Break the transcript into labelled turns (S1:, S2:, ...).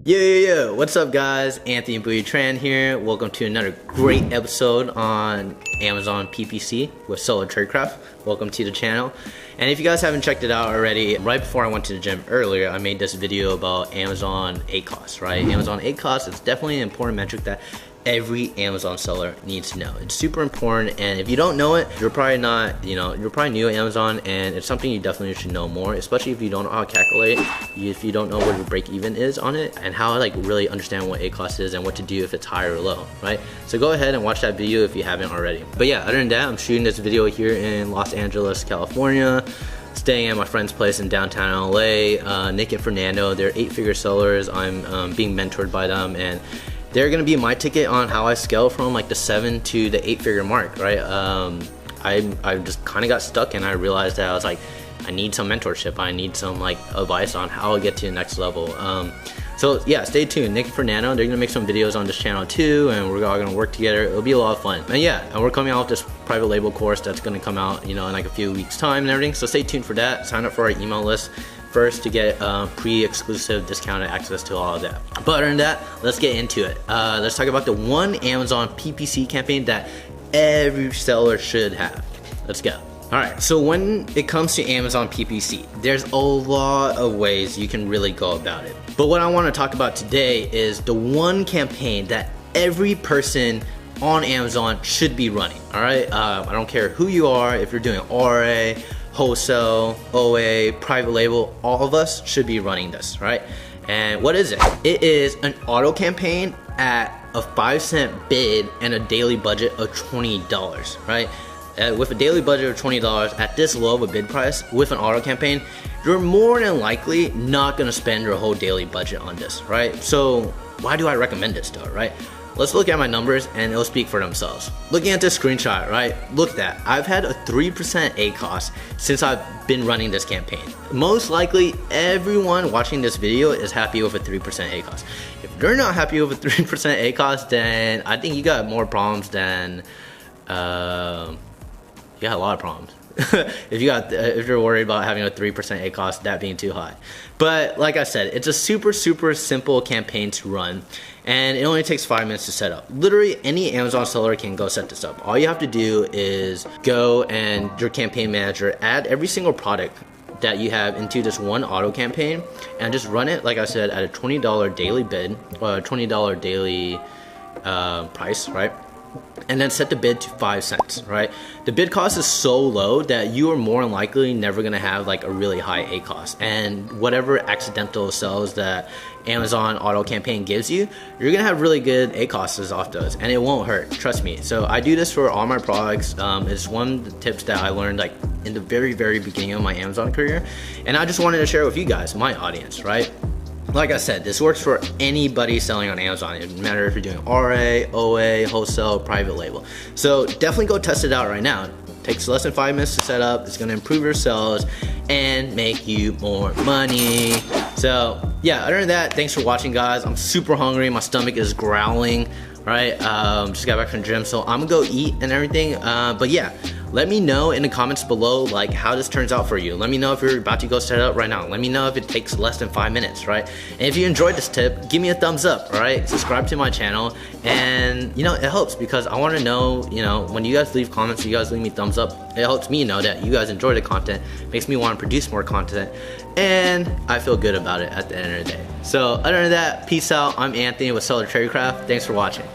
S1: Yo, what's up guys? Anthony Booty Tran here. Welcome to another great episode on Amazon PPC with Solo Tradecraft. Welcome to the channel. And if you guys haven't checked it out already, right before I went to the gym earlier, I made this video about Amazon ACoS, right? Amazon ACoS is definitely an important metric that every Amazon seller needs to know. It's super important, and if you don't know it, you're probably not, you're probably new at Amazon, and it's something you definitely should know more, especially if you don't know how to calculate, if you don't know what your break even is on it, and how to like really understand what ACoS is and what to do if it's high or low, right? So go ahead and watch that video if you haven't already. But yeah, other than that, I'm shooting this video here in Los Angeles, California, staying at my friend's place in downtown LA. Nick and Fernando, they're 8-figure sellers. I'm being mentored by them, and they're gonna be my ticket on how I scale from like the 7 to the 8-figure mark, right? I just kind of got stuck, and I realized that I was like, I need some mentorship. I need some like advice on how to get to the next level. So yeah, stay tuned. Nick and Fernando, they're gonna make some videos on this channel too, and we're all gonna work together. It'll be a lot of fun. And yeah, and we're coming out with this private label course that's gonna come out, in like a few weeks time and everything. So stay tuned for that. Sign up for our email list first to get pre-exclusive discounted access to all of that. But other than that, let's get into it. Let's talk about the one Amazon PPC campaign that every seller should have. Let's go. Alright, so when it comes to Amazon PPC, there's a lot of ways you can really go about it. But what I want to talk about today is the one campaign that every person on Amazon should be running. Alright, I don't care who you are, if you're doing RA, wholesale, OA, private label, all of us should be running this, right? And what is it? It is an auto campaign at a 5-cent bid and a daily budget of $20, right? With a daily budget of $20 at this low of a bid price with an auto campaign, you're more than likely not gonna spend your whole daily budget on this, right? So why do I recommend this though, right? Let's look at my numbers and it'll speak for themselves. Looking at this screenshot, right? Look at that. I've had a 3% ACoS since I've been running this campaign. Most likely, everyone watching this video is happy with a 3% ACoS. If you're not happy with a 3% ACoS, then I think you got more problems than, you got a lot of problems. if you're worried about having a 3% ACoS, that being too high. But like I said, it's a super simple campaign to run, and it only takes 5 minutes to set up. Literally any Amazon seller can go set this up. All you have to do is go and your campaign manager add every single product that you have into this one auto campaign, and just run it, like I said, at a $20 daily bid, or a $20 daily price, right? And then set the bid to 5 cents, right? The bid cost is so low that you are more than likely never gonna have like a really high ACoS, and whatever accidental sales that Amazon auto campaign gives you, you're gonna have really good ACoSs off those, and it won't hurt, trust me. So I do this for all my products. It's one of the tips that I learned like in the very beginning of my Amazon career, and I just wanted to share with you guys, my audience, right? Like I said, this works for anybody selling on Amazon. It doesn't matter if you're doing RA, OA, wholesale, private label. So definitely go test it out right now. It takes less than 5 minutes to set up. It's gonna improve your sales and make you more money. So yeah, other than that, thanks for watching guys. I'm super hungry, my stomach is growling, right? Just got back from the gym, so I'm gonna go eat and everything. But yeah, let me know in the comments below like how this turns out for you. Let me know if you're about to go set it up right now. Let me know if it takes less than 5 minutes, right? And if you enjoyed this tip, give me a thumbs up, all right? Subscribe to my channel, and it helps because I want to know, when you guys leave comments, you guys leave me thumbs up, it helps me know that you guys enjoy the content, makes me want to produce more content, and I feel good about it at the end of the day. So other than that, peace out. I'm Anthony with Solo Tradecraft. Thanks for watching.